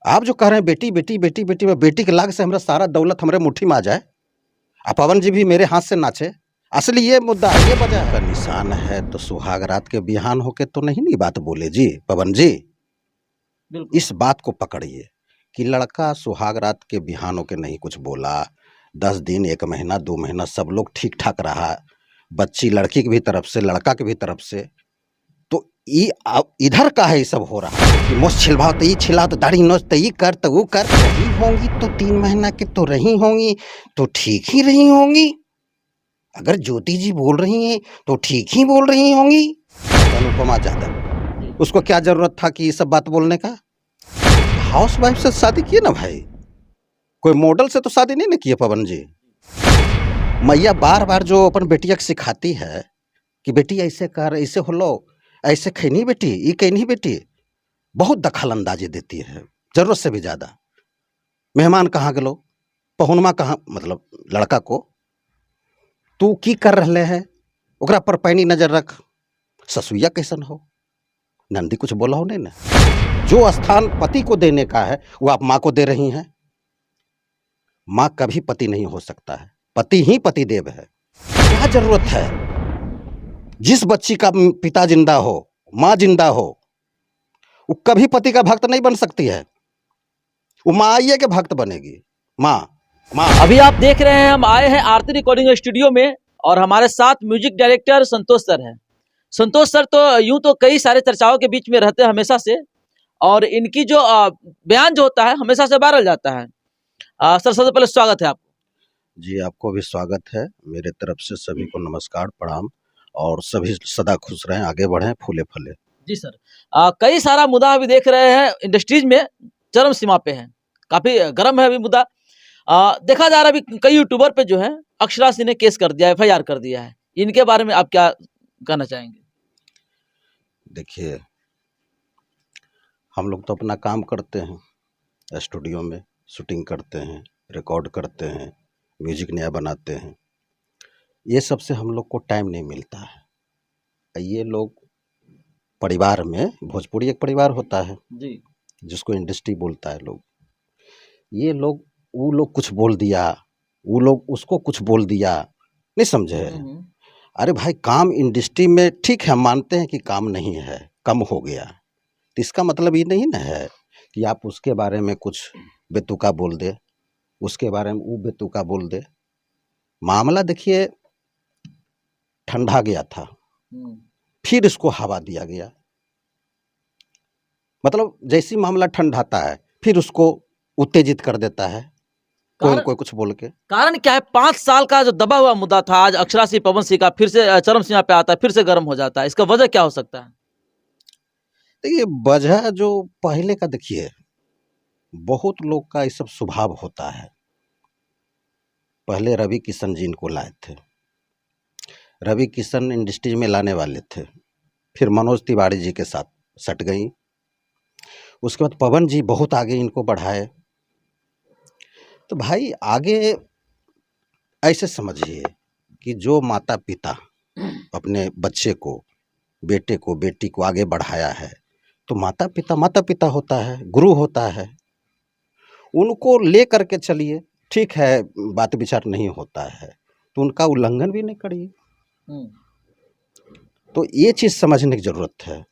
आप जो कह रहे हैं बेटी बेटी बेटी बेटी, बेटी के लाग से हमारा सारा दौलत हमारे मुट्ठी में आ जाए, पवन जी भी मेरे हाथ से नाचे, असली ये मुद्दा है, ये वजह है। निशान है तो सुहाग रात के बिहान होके तो नहीं बात बोले जी पवन जी। इस बात को पकड़िए कि लड़का सुहाग रात के बिहान होके नहीं कुछ बोला, 10 दिन 1 महीना 2 महीना सब लोग ठीक ठाक रहा, बच्ची लड़की की भी तरफ से लड़का की भी तरफ से। तो इधर का है ये सब हो रहा है कि मोछ छिलवाओ तो ये छिलाओ, तो दाढ़ी नोच तो ये कर तो वो कर। रही होंगी तो 3 महीना की तो रही होंगी, तो ठीक ही रही होंगी। अगर ज्योति जी बोल रही हैं तो ठीक ही बोल रही होंगी। अनुपमा यादव, उसको क्या जरूरत था कि ये सब बात बोलने का? हाउस वाइफ से शादी किए ना भाई, कोई मॉडल से तो शादी नहीं ना किए पवन जी। मैया बार बार जो अपन बेटिया को सिखाती है कि बेटी ऐसे कर, ऐसे हो लो, ऐसे खैनी बेटी, ये कहनी बेटी, बहुत दखल अंदाजी देती है, जरूरत से भी ज्यादा। मेहमान कहाँ गलो, पहुनमा कहाँ, मतलब लड़का को तू की कर रहे है, ओकरा पर पैनी नजर रख। ससुइया कैसन हो, नंदी कुछ बोला हो नहीं ना। जो स्थान पति को देने का है वो आप माँ को दे रही हैं। माँ कभी पति नहीं हो सकता है, पति ही पति देव है। क्या जरूरत है? जिस बच्ची का पिता जिंदा हो, माँ जिंदा हो, वो कभी पति का भक्त नहीं बन सकती है, वो माँ आइए के भक्त बनेगी। माँ माँ अभी आप देख रहे हैं हम आए हैं आरती रिकॉर्डिंग स्टूडियो में और हमारे साथ म्यूजिक डायरेक्टर संतोष सर हैं। संतोष सर तो यूं तो कई सारे चर्चाओं के बीच में रहते हैं हमेशा से, और इनकी जो बयान जो होता है हमेशा से वायरल जाता है। सर सबसे पहले स्वागत है आपको। जी, आपको भी स्वागत है मेरे तरफ से। सभी को नमस्कार प्रणाम, और सभी सदा खुश रहें, आगे बढ़ें, फूले फले। जी सर, कई सारा मुद्दा अभी देख रहे हैं इंडस्ट्रीज में चरम सीमा पे है, काफी गर्म है अभी मुद्दा। देखा जा रहा है अभी कई यूट्यूबर पे जो है अक्षरा सिंह ने केस कर दिया, FIR कर दिया है। इनके बारे में आप क्या कहना चाहेंगे? देखिए, हम लोग तो अपना काम करते हैं, स्टूडियो में शूटिंग करते हैं, रिकॉर्ड करते हैं, म्यूजिक नया बनाते हैं, ये सब से हम लोग को टाइम नहीं मिलता है। ये लोग परिवार में, भोजपुरी एक परिवार होता है जी, जिसको इंडस्ट्री बोलता है लोग, ये लोग वो लोग कुछ बोल दिया, वो लोग उसको कुछ बोल दिया, नहीं समझे? अरे भाई, काम इंडस्ट्री में ठीक है, हम मानते हैं कि काम नहीं है, कम हो गया, तो इसका मतलब ये नहीं ना है कि आप उसके बारे में कुछ बेतुका बोल दे, उसके बारे में वो बेतुका बोल दे। मामला देखिए ठंडा गया था, फिर इसको हवा दिया गया। मतलब जैसी मामला ठंडाता है फिर उसको उत्तेजित कर देता है कोई न कोई कुछ बोल के। कारण क्या है? 5 साल का जो दबा हुआ मुद्दा था, आज अक्षरा सिंह पवन सिंह का फिर से चरम सीमा पे आता है, फिर से गर्म हो जाता है। इसका वजह क्या हो सकता है? देखिए, वजह जो पहले का, देखिए बहुत लोग का ये सब स्वभाव होता है। पहले रवि किशन जी इनको लाए थे, रवि किशन इंडस्ट्री में लाने वाले थे, फिर मनोज तिवारी जी के साथ सट गई, उसके बाद पवन जी बहुत आगे इनको बढ़ाए। तो भाई आगे ऐसे समझिए कि जो माता पिता अपने बच्चे को, बेटे को, बेटी को आगे बढ़ाया है, तो माता पिता होता है, गुरु होता है, उनको ले करके चलिए। ठीक है, बात विचार नहीं होता है तो उनका उल्लंघन भी नहीं करिए। तो ये चीज समझने की जरूरत है।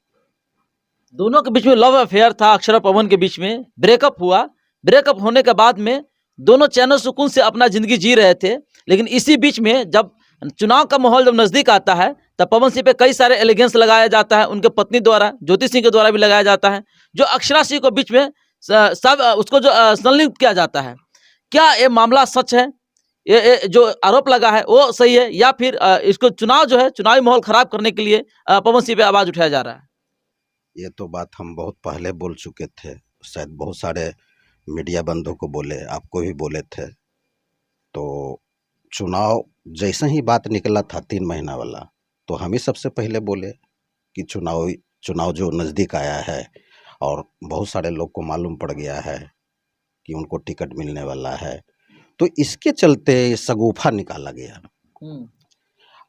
दोनों के बीच में लव अफेयर था, अक्षरा पवन के बीच में ब्रेकअप हुआ। ब्रेकअप होने के बाद में दोनों चैनल सुकून से अपना जिंदगी जी रहे थे, लेकिन इसी बीच में जब चुनाव का माहौल जब नजदीक आता है तब पवन सिंह पे कई सारे एलिगेंस लगाया जाता है, उनके पत्नी द्वारा, ज्योति सिंह के द्वारा भी लगाया जाता है, जो अक्षरा सिंह को बीच में सब उसको जो संलिप्त किया जाता है। क्या ये मामला सच है? ये जो आरोप लगा है वो सही है, या फिर इसको चुनाव जो है, चुनावी माहौल खराब करने के लिए पवन सिंह पे आवाज उठाया जा रहा है? ये तो बात हम बहुत पहले बोल चुके थे, शायद बहुत सारे मीडिया बंधु को बोले, आपको भी बोले थे। तो चुनाव जैसे ही बात निकला था 3 महीना वाला, तो हम ही सबसे पहले बोले कि चुनाव जो नज़दीक आया है और बहुत सारे लोग को मालूम पड़ गया है कि उनको टिकट मिलने वाला है, तो इसके चलते शगुफा निकाला गया।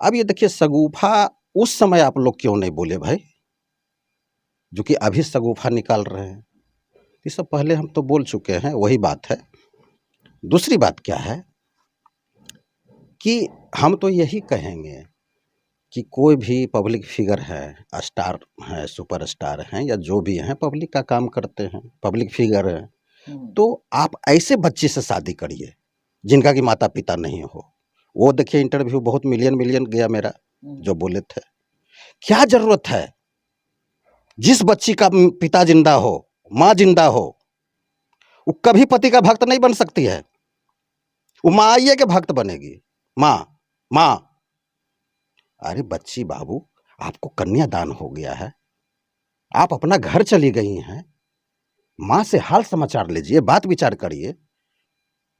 अब ये देखिए, शगुफा उस समय आप लोग क्यों नहीं बोले भाई, जो कि अभी शगुफा निकाल रहे हैं? ये सब पहले हम तो बोल चुके हैं, वही बात है। दूसरी बात क्या है कि हम तो यही कहेंगे कि कोई भी पब्लिक फिगर है, स्टार है, सुपरस्टार हैं या जो भी हैं, पब्लिक का काम करते हैं, पब्लिक फिगर है, तो आप ऐसे बच्चे से शादी करिए जिनका कि माता पिता नहीं हो। वो देखिए इंटरव्यू बहुत मिलियन गया मेरा, जो बोले थे। क्या जरूरत है? जिस बच्ची का पिता जिंदा हो, माँ जिंदा हो, वो कभी पति का भक्त नहीं बन सकती है। वो माँ आइए के भक्त बनेगी। माँ माँ, अरे बच्ची बाबू, आपको कन्यादान हो गया है, आप अपना घर चली गई हैं, माँ से हाल समाचार लीजिए, बात विचार करिए।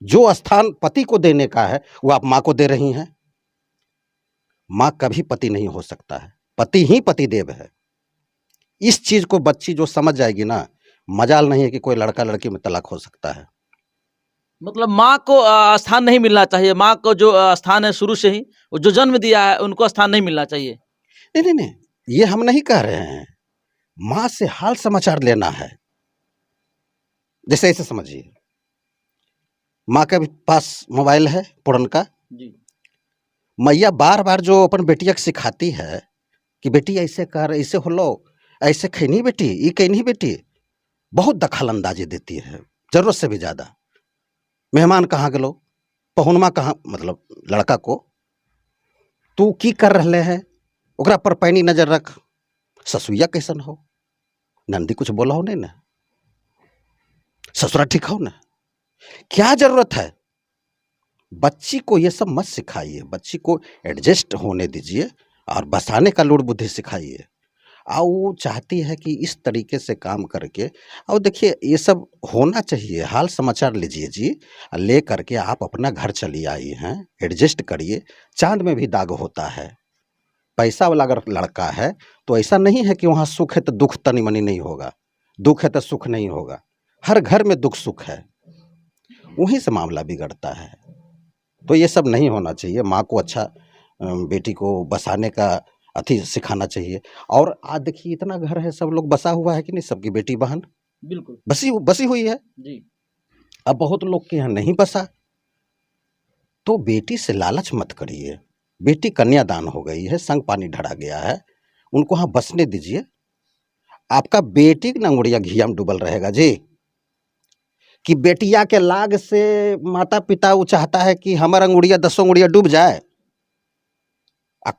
जो स्थान पति को देने का है वो आप माँ को दे रही हैं। माँ कभी पति नहीं हो सकता है, पति ही पति देव है। इस चीज को बच्ची जो समझ जाएगी ना, मजाल नहीं है कि कोई लड़का लड़की में तलाक हो सकता है। मतलब माँ को स्थान नहीं मिलना चाहिए, माँ को जो स्थान है शुरू से ही, वो जो जन्म दिया है उनको स्थान नहीं मिलना चाहिए। नहीं, ये हम नहीं कह रहे हैं। माँ से हाल समाचार लेना है। जैसे ऐसे समझिए, माँ के पास मोबाइल है पुरनका, जी। मैया बार बार जो अपन बेटिया को सिखाती है कि बेटी ऐसे कर, ऐसे हो लो, ऐसे खैनी बेटी, ये कहनी बेटी, बहुत दखल अंदाजी देती है, जरूरत से भी ज्यादा। मेहमान कहाँ गेलो, पहुनमा कहाँ, मतलब लड़का को तू की कर रहे हैं, ओकरा पर पैनी नजर रख, ससुइया कैसन हो, नंदी कुछ बोला हो नहीं ना, ससुरा ठीक हो ना। क्या जरूरत है? बच्ची को ये सब मत सिखाइए, बच्ची को एडजस्ट होने दीजिए और बसाने का लूड़ बुद्धि सिखाइए। और वो चाहती है कि इस तरीके से काम करके, और देखिए ये सब होना चाहिए। हाल समाचार लीजिए जी, ले करके आप अपना घर चली आई हैं, एडजस्ट करिए। चांद में भी दाग होता है। पैसा वाला अगर लड़का है तो ऐसा नहीं है कि वहाँ सुख है तो दुख तनी मनी नहीं होगा, दुख है तो सुख नहीं होगा। हर घर में दुख सुख है, वहीं से मामला बिगड़ता है। तो ये सब नहीं होना चाहिए। माँ को अच्छा बेटी को बसाने का अथी सिखाना चाहिए। और आज देखिए इतना घर है, सब लोग बसा हुआ है कि नहीं, सबकी बेटी बहन बिल्कुल बसी हुई है। जी। अब बहुत लोग के यहाँ नहीं बसा, तो बेटी से लालच मत करिए। बेटी कन्यादान हो गई है, संग पानी ढड़ा गया है, उनको वहाँ बसने दीजिए। आपका बेटी की अंगुड़िया घिया में डूबल रहेगा जी, कि बेटिया के लाग से माता पिता वो चाहता है कि हमारा अंगुड़िया 10 अंगुड़िया डूब जाए।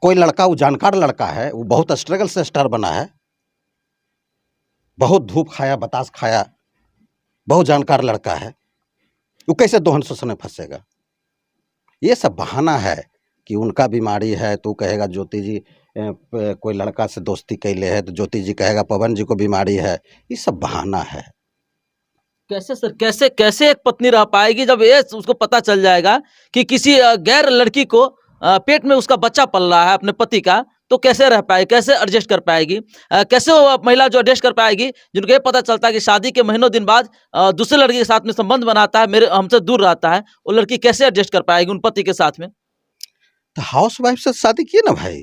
कोई लड़का, वो जानकार लड़का है, वो बहुत स्ट्रगल से स्टार बना है, बहुत धूप खाया, बतास खाया, बहुत जानकार लड़का है, वो कैसे दोहन शोषण में फंसेगा? ये सब बहाना है कि उनका बीमारी है, तो कहेगा ज्योति जी कोई लड़का से दोस्ती कैले है, तो ज्योति जी कहेगा पवन जी को बीमारी है। ये सब बहाना है। कैसे सर, कैसे कैसे एक पत्नी रह पाएगी जब ये उसको पता चल जाएगा कि किसी गैर लड़की को पेट में उसका बच्चा पल रहा है अपने पति का, तो कैसे रह पाएगी, कैसे एडजस्ट कर पाएगी? कैसे वो महिला जो एडजस्ट कर पाएगी जिनको ये पता चलता है कि शादी के महीनों दिन बाद दूसरे लड़की के साथ में संबंध बनाता है, मेरे हमसे दूर रहता है, वो लड़की कैसे एडजस्ट कर पाएगी उन पति के साथ में? तो हाउस वाइफ से शादी किए ना भाई,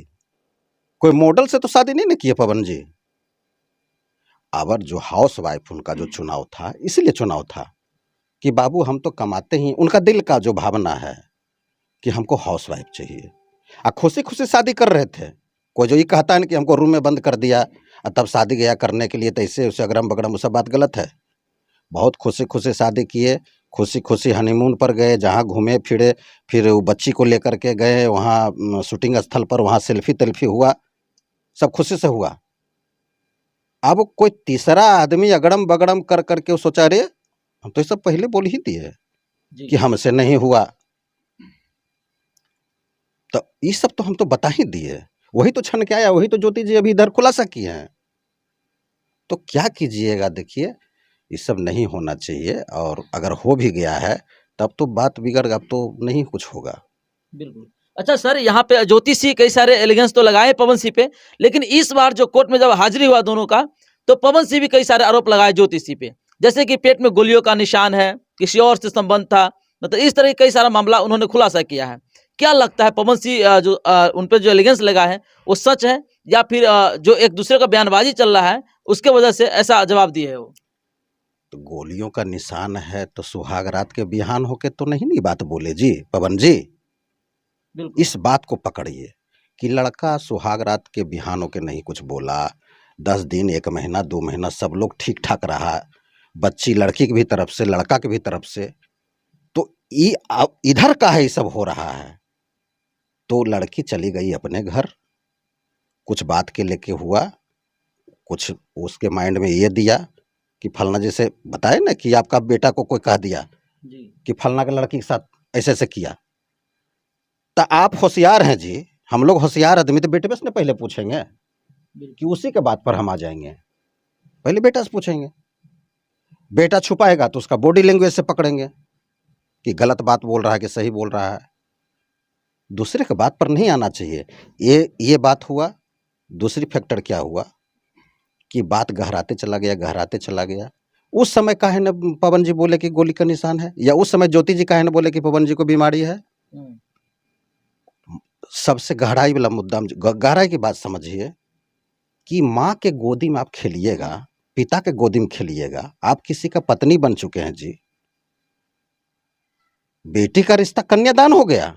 कोई मॉडल से तो शादी नहीं ना किए पवन जी। अवर जो हाउस वाइफ उनका जो चुनाव था, इसलिए चुनाव था कि बाबू हम तो कमाते ही, उनका दिल का जो भावना है कि हमको हाउस वाइफ चाहिए। खुशी खुशी शादी कर रहे थे। कोई जो ये कहता है ना कि हमको रूम में बंद कर दिया और तब शादी गया करने के लिए, तो इससे उसे अगरम बगरम, वो सब बात गलत है। बहुत खुशी खुशी शादी किए, खुशी खुशी हनीमून पर गए, जहाँ घूमे फिरे, फिर वो बच्ची को लेकर के गए वहाँ शूटिंग स्थल पर, वहाँ सेल्फी तेल्फी हुआ, सब खुशी से हुआ। अब कोई तीसरा आदमी अगड़म बगड़म कर करके वो सोचा, रे हम तो ये सब पहले बोल ही दिए कि हमसे नहीं हुआ, तो ये सब तो हम तो बता ही दिए। वही तो छन के आया, वही तो ज्योति जी अभी इधर खुलासा किए हैं। तो क्या कीजिएगा, देखिए ये सब नहीं होना चाहिए। और अगर हो भी गया है तब तो बात बिगड़, अब तो नहीं कुछ होगा। बिल्कुल। अच्छा सर, यहाँ पे ज्योति सिंह कई सारे एलिगेंस तो लगाए पवन सिंह पे, लेकिन इस बार जो कोर्ट में जब हाजिरी हुआ दोनों का, तो पवन सिंह भी कई सारे आरोप लगाए ज्योति सिंह पे, जैसे कि पेट में गोलियों का निशान है, किसी और से संबंध था, मतलब इस तरह कई सारा मामला उन्होंने खुलासा किया है। क्या लगता है पवन सिंह जो उन पे जो एलिगेंस लगा है वो सच है, या फिर जो एक दूसरे का बयानबाजी चल रहा है उसके वजह से ऐसा जवाब दिए है वो? तो गोलियों का निशान है तो सुहाग रात के बिहान होके तो नहीं बात बोले जी पवन जी। बिल्कुल। इस बात को पकड़िए कि लड़का सुहाग रात के बिहान होके नहीं कुछ बोला, 10 दिन 1 महीना 2 महीना सब लोग ठीक ठाक रहा, बच्ची लड़की की भी तरफ से लड़का की भी तरफ से, तो इधर का है ये सब हो रहा है। तो लड़की चली गई अपने घर, कुछ बात के लेके हुआ, कुछ उसके माइंड में ये दिया कि फलना, जैसे बताए ना कि आपका बेटा को कोई कह दिया जी। कि फलना के लड़की के साथ ऐसे ऐसे किया, तो आप होशियार हैं जी, हम लोग होशियार आदमी तो बेटे बस ने पहले पूछेंगे कि उसी के बात पर हम आ जाएंगे, पहले बेटा से पूछेंगे। बेटा छुपाएगा तो उसका बॉडी लैंग्वेज से पकड़ेंगे कि गलत बात बोल रहा है कि सही बोल रहा है। दूसरे के बात पर नहीं आना चाहिए। ये बात हुआ। दूसरी फैक्टर क्या हुआ कि बात गहराते चला गया। उस समय काहे न पवन जी बोले कि गोली का निशान है, या उस समय ज्योति जी काहे न बोले कि पवन जी को बीमारी है। सबसे गहराई वाला मुद्दा, गहराई की बात समझिए कि माँ के गोदी में आप खेलिएगा, पिता के गोदी में खेलिएगा, आप किसी का पत्नी बन चुके हैं जी। बेटी का रिश्ता कन्यादान हो गया।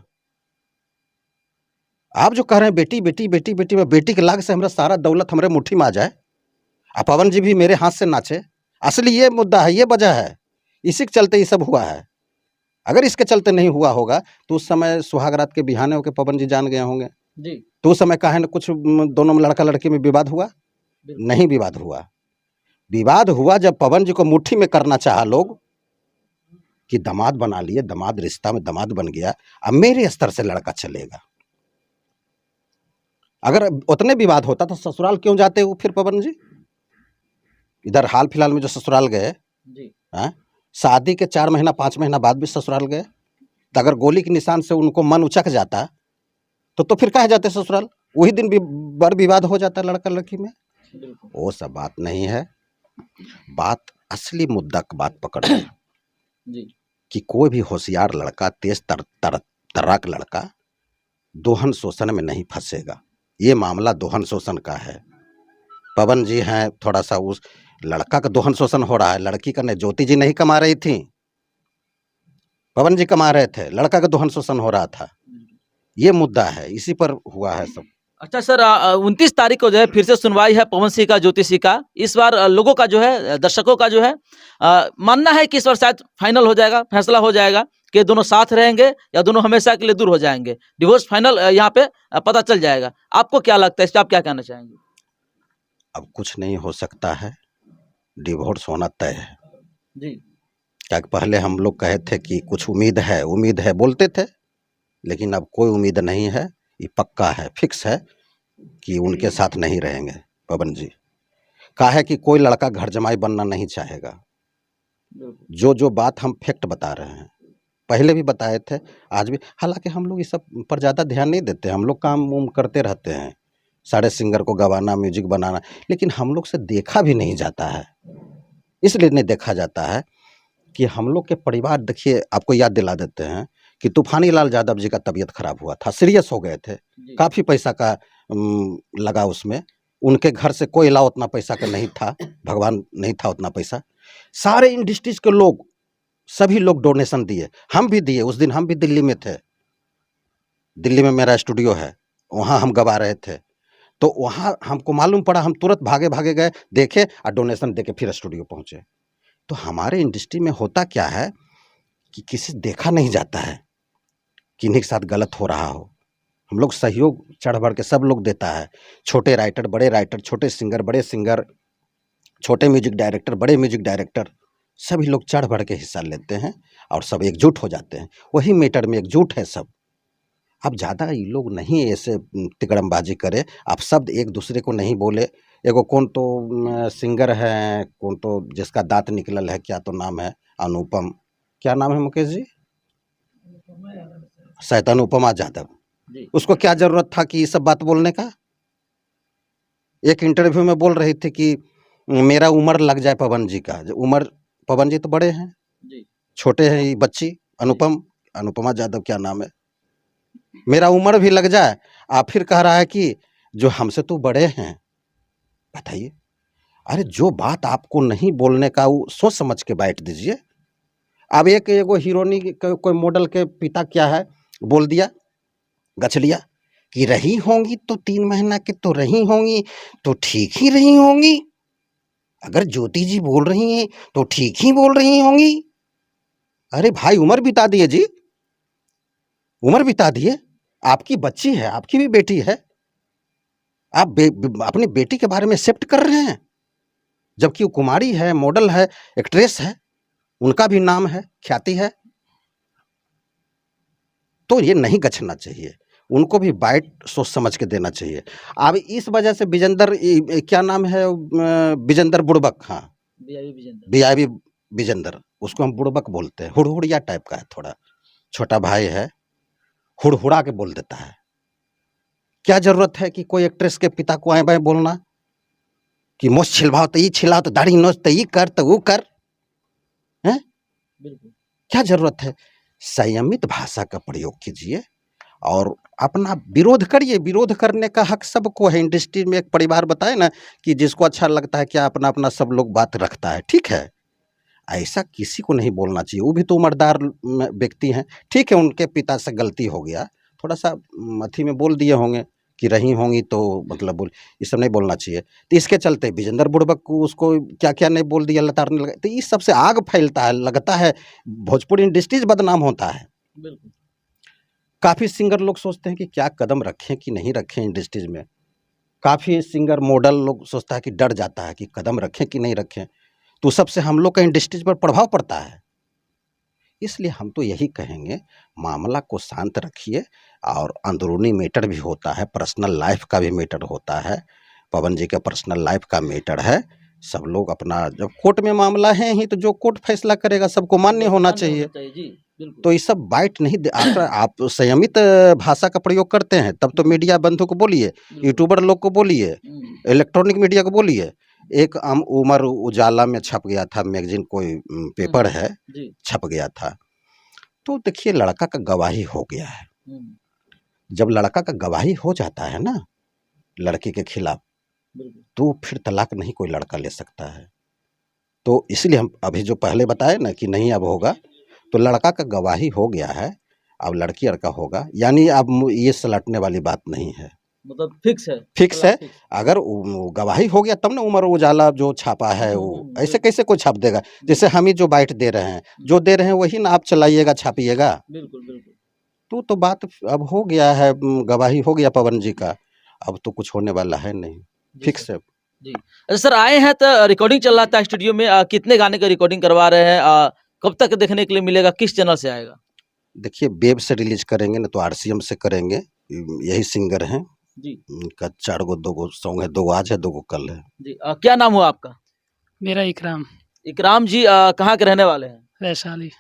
आप जो कह रहे हैं बेटी बेटी बेटी बेटी, में बेटी के लाग से हमारा सारा दौलत हमारे मुट्ठी में आ जाए, और पवन जी भी मेरे हाथ से नाचे, असली ये मुद्दा है, ये वजह है, इसी के चलते ये सब हुआ है। अगर इसके चलते नहीं हुआ होगा तो उस समय सुहाग रात के बिहाने होकर पवन जी जान गए होंगे जी। तो उस समय काहे न कुछ दोनों में लड़का लड़की में विवाद हुआ? नहीं विवाद हुआ। विवाद हुआ जब पवन जी को मुट्ठी में करना चाहा लोग कि दामाद बना लिए, दामाद रिश्ता में दामाद बन गया, अब मेरे स्तर से लड़का चलेगा। अगर उतने विवाद होता तो ससुराल क्यों जाते वो फिर पवन जी? इधर हाल फिलहाल में जो ससुराल गए, शादी के 4 महीना 5 महीना बाद भी ससुराल गए, तो अगर गोली के निशान से उनको मन उचक जाता तो फिर काहे जाते ससुराल? वही दिन भी बड़ विवाद हो जाता लड़का लड़की में। वो सब बात नहीं है। बात असली मुद्दा की बात पकड़ जी कि कोई भी होशियार लड़का, तेज तर्राक लड़का दोहन शोषण में नहीं फंसेगा। ये मामला दोहन शोषण का है। पवन जी हैं, थोड़ा सा उस लड़का का दोहन शोषण हो रहा है, लड़की का नहीं। ज्योति जी नहीं कमा रही थी, पवन जी कमा रहे थे, लड़का का दोहन शोषण हो रहा था। ये मुद्दा है, इसी पर हुआ है सब। अच्छा सर, 29 तारीख को जो है फिर से सुनवाई है पवन सिंह का, ज्योति सिंह का। इस बार लोगों का जो है, दर्शकों का जो है मानना है कि इस बार शायद फाइनल हो जाएगा, फैसला हो जाएगा कि दोनों साथ रहेंगे या दोनों हमेशा के लिए दूर हो जाएंगे। डिवोर्स फाइनल यहाँ पे पता चल जाएगा। आपको क्या लगता है, इस पर आप क्या कहना चाहेंगे? अब कुछ नहीं हो सकता है, डिवोर्स होना तय है जी। क्या पहले हम लोग कहे थे कि कुछ उम्मीद है बोलते थे, लेकिन अब कोई उम्मीद नहीं है। ये पक्का है, फिक्स है कि उनके साथ नहीं रहेंगे पवन जी। कहा है कि कोई लड़का घर जमाई बनना नहीं चाहेगा। जो बात हम फैक्ट बता रहे हैं, पहले भी बताए थे, आज भी। हालांकि हम लोग इस सब पर ज़्यादा ध्यान नहीं देते, हम लोग काम उम करते रहते हैं, सारे सिंगर को गवाना, म्यूजिक बनाना, लेकिन हम लोग से देखा भी नहीं जाता है। इसलिए नहीं देखा जाता है कि हम लोग के परिवार, देखिए आपको याद दिला देते हैं कि तूफानी लाल यादव जी का तबीयत खराब हुआ था, सीरियस हो गए थे, काफ़ी पैसा का लगा उसमें। उनके घर से कोई अलावा उतना पैसा का नहीं था, भगवान नहीं था उतना पैसा। सारे इंडस्ट्रीज के लोग, सभी लोग डोनेशन दिए, हम भी दिए। उस दिन हम भी दिल्ली में थे, दिल्ली में मेरा स्टूडियो है, वहाँ हम गवा रहे थे। तो वहाँ हमको मालूम पड़ा, हम तुरंत भागे भागे गए, देखे और डोनेशन दे के फिर स्टूडियो पहुँचे। तो हमारे इंडस्ट्री में होता क्या है कि किसी देखा नहीं जाता है, किन्हीं के साथ गलत हो रहा हो। हम लोग सहयोग चढ़ बढ़ के सब लोग देता है, छोटे राइटर, बड़े राइटर, छोटे सिंगर, बड़े सिंगर, छोटे म्यूजिक डायरेक्टर, बड़े म्यूजिक डायरेक्टर, सभी लोग चढ़ बढ़ के हिस्सा लेते हैं और सब एकजुट हो जाते हैं। वही मैटर में एकजुट है सब। अब ज़्यादा ये लोग नहीं ऐसे तिकड़मबाजी करे, आप शब्द एक दूसरे को नहीं बोले। एगो कौन तो सिंगर है, कौन तो जिसका दांत निकलल है, क्या तो नाम है, अनुपम, क्या नाम है मुकेश जी? शायद अनुपमा यादव। उसको क्या जरूरत था कि ये सब बात बोलने का? एक इंटरव्यू में बोल रही थी कि मेरा उम्र लग जाए पवन जी का। उम्र, पवन जी तो बड़े हैं, छोटे हैं ये बच्ची अनुपमा यादव, क्या नाम है, मेरा उम्र भी लग जाए, आप फिर कह रहा है कि जो हमसे तो बड़े हैं। बताइए, अरे जो बात आपको नहीं बोलने का वो सोच समझ के बैठ दीजिए। अब एक एगो हीरोनी कोई मॉडल के पिता क्या है बोल दिया गछलिया कि रही होंगी तो 3 महीना के तो रही होंगी तो ठीक ही रही होंगी। अगर ज्योति जी बोल रही हैं तो ठीक ही बोल रही होंगी। अरे भाई उम्र बिता दिए जी, उम्र बिता दिए। आपकी बच्ची है, आपकी भी बेटी है, आप अपनी बेटी के बारे में एक्सेप्ट कर रहे हैं, जबकि वो कुमारी है, मॉडल है, एक्ट्रेस है, उनका भी नाम है, ख्याति है। तो ये नहीं गछना चाहिए, उनको भी बाइट सोच समझ के देना चाहिए। अब इस वजह से विजेंदर क्या नाम है, विजेंदर बुड़बक, हाँ बीआईबी विजेंदर, उसको हम बुड़बक बोलते हैं, हुड़हुड़िया टाइप का है, थोड़ा छोटा भाई है, हुड़हुड़ा के बोल देता है। क्या जरूरत है कि कोई एक्ट्रेस के पिता को आए बाएं बोलना कि मोछ छिलवाओ तो ये छिलाओ, तो दाढ़ी नोच तो ये कर, तो वो कर, हैं? क्या जरूरत है? संयमित भाषा का प्रयोग कीजिए और अपना विरोध करिए। विरोध करने का हक सबको है। इंडस्ट्री में एक परिवार बताए ना कि जिसको अच्छा लगता है क्या अपना अपना सब लोग बात रखता है, ठीक है, ऐसा किसी को नहीं बोलना चाहिए। वो भी तो उम्रदार व्यक्ति हैं, ठीक है, उनके पिता से गलती हो गया, थोड़ा सा मथी में बोल दिए होंगे कि रही होंगी तो मतलब बोल, ये सब नहीं बोलना चाहिए। तो इसके चलते विजेंदर बुड़बक को उसको क्या क्या नहीं बोल दिया, लताड़ने लगा। तो इस सबसे आग फैलता है, लगता है भोजपुरी इंडस्ट्रीज बदनाम होता है। बिल्कुल। काफ़ी सिंगर लोग सोचते हैं कि क्या कदम रखें कि नहीं रखें इंडस्ट्रीज में। काफ़ी सिंगर मॉडल लोग सोचता है कि डर जाता है कि कदम रखें कि नहीं रखें, तो सबसे हम लोग का इंडस्ट्रीज पर प्रभाव पड़ता है। इसलिए हम तो यही कहेंगे, मामला को शांत रखिए। और अंदरूनी मैटर भी होता है, पर्सनल लाइफ का भी मैटर होता है। पवन जी का पर्सनल लाइफ का मैटर है। सब लोग अपना, जब कोर्ट में मामला है ही तो जो कोर्ट फैसला करेगा सबको मान्य होना चाहिए। जी बिल्कुल। तो ये सब बाइट नहीं दे। आप संयमित भाषा का प्रयोग करते हैं तब तो मीडिया बंधु को बोलिए, यूट्यूबर लोग को बोलिए, इलेक्ट्रॉनिक मीडिया को बोलिए। एक उमर उजाला में छप गया था, मैगजीन कोई पेपर है, छप गया था। तो देखिए लड़का का गवाही हो गया है। जब लड़का का गवाही हो जाता है ना लड़की के खिलाफ, तो फिर तलाक नहीं कोई लड़का ले सकता है। तो इसलिए हम अभी जो पहले बताए ना कि नहीं अब होगा, तो लड़का का गवाही हो गया है, अब लड़की लड़का होगा, यानी अब ये सलटने वाली बात नहीं है, मतलब फिक्स है। फिक्स है। अगर गवाही हो गया तब ना उमर उजाला जो छापा है वो ऐसे कैसे कोई छाप देगा। जैसे हम ही जो बाइट दे रहे हैं, जो दे रहे हैं वही ना आप चलाइएगा, छापिएगा। बिल्कुल बिल्कुल। तो बात अब हो गया है, गवाही हो गया पवन जी का, अब तो कुछ होने वाला है नहीं, फिक्स है जी। अच्छा सर, आए हैं तो रिकॉर्डिंग चल रहा था स्टूडियो में, कितने गाने का रिकॉर्डिंग करवा रहे हैं, कब तक देखने के लिए मिलेगा, किस चैनल से आएगा? देखिए वेब से रिलीज करेंगे ना तो आरसीएम से करेंगे, यही सिंगर हैं जी। उनका 4 गो 2 गो सॉन्ग है, 2 गो आज है 2 गो कल है। जी क्या नाम हुआ आपका? मेरा इकराम। इकराम जी कहाँ के रहने वाले हैं? वैशाली।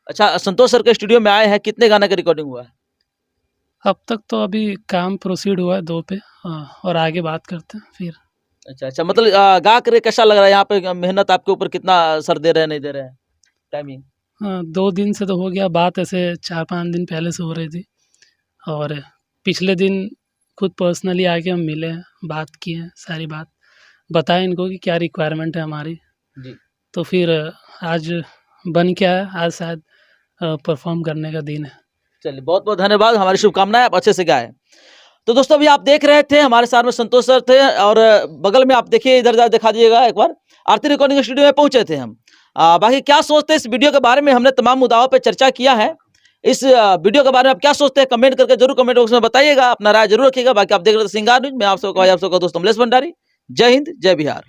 अच्छा, संतोष सर के स्टूडियो में आए हैं, कितने गाने का रिकॉर्डिंग हुआ है? अब तक तो अभी काम प्रोसीड हुआ है 2 पे, और आगे बात करते हैं फिर। अच्छा, मतलब गा कर कैसा लग रहा है? यहाँ पे मेहनत आपके ऊपर कितना असर दे रहे हैं, नहीं दे रहे हैं? टाइमिंग 2 दिन से तो हो गया, बात ऐसे 4-5 दिन पहले से हो रही थी, और पिछले दिन खुद पर्सनली आके हम मिले हैं, बात किए हैं, सारी बात बताएं इनको कि क्या रिक्वायरमेंट है हमारी जी। तो फिर आज बन के आया, आज शायद परफॉर्म करने का दिन है। चलिए बहुत बहुत धन्यवाद, हमारी शुभकामनाएं, आप अच्छे से गाएं। तो दोस्तों अभी आप देख रहे थे, हमारे साथ में संतोष सर थे, और बगल में आप देखिए, इधर दिखा दीजिएगा एक बार, आरती रिकॉर्डिंग स्टूडियो में पहुंचे थे हम। बाकी क्या सोचते हैं इस वीडियो के बारे में, हमने तमाम मुद्दाओं पे चर्चा किया है। इस वीडियो के बारे में आप क्या सोचते हैं, कमेंट करके जरूर कमेंट बॉक्स में बताइएगा, अपना राय जरूर रखिएगा। बाकी आप देख रहे थे सिंगार न्यूज में, आप सबका दोस्त अमलेश भंडारी। जय हिंद, जय बिहार।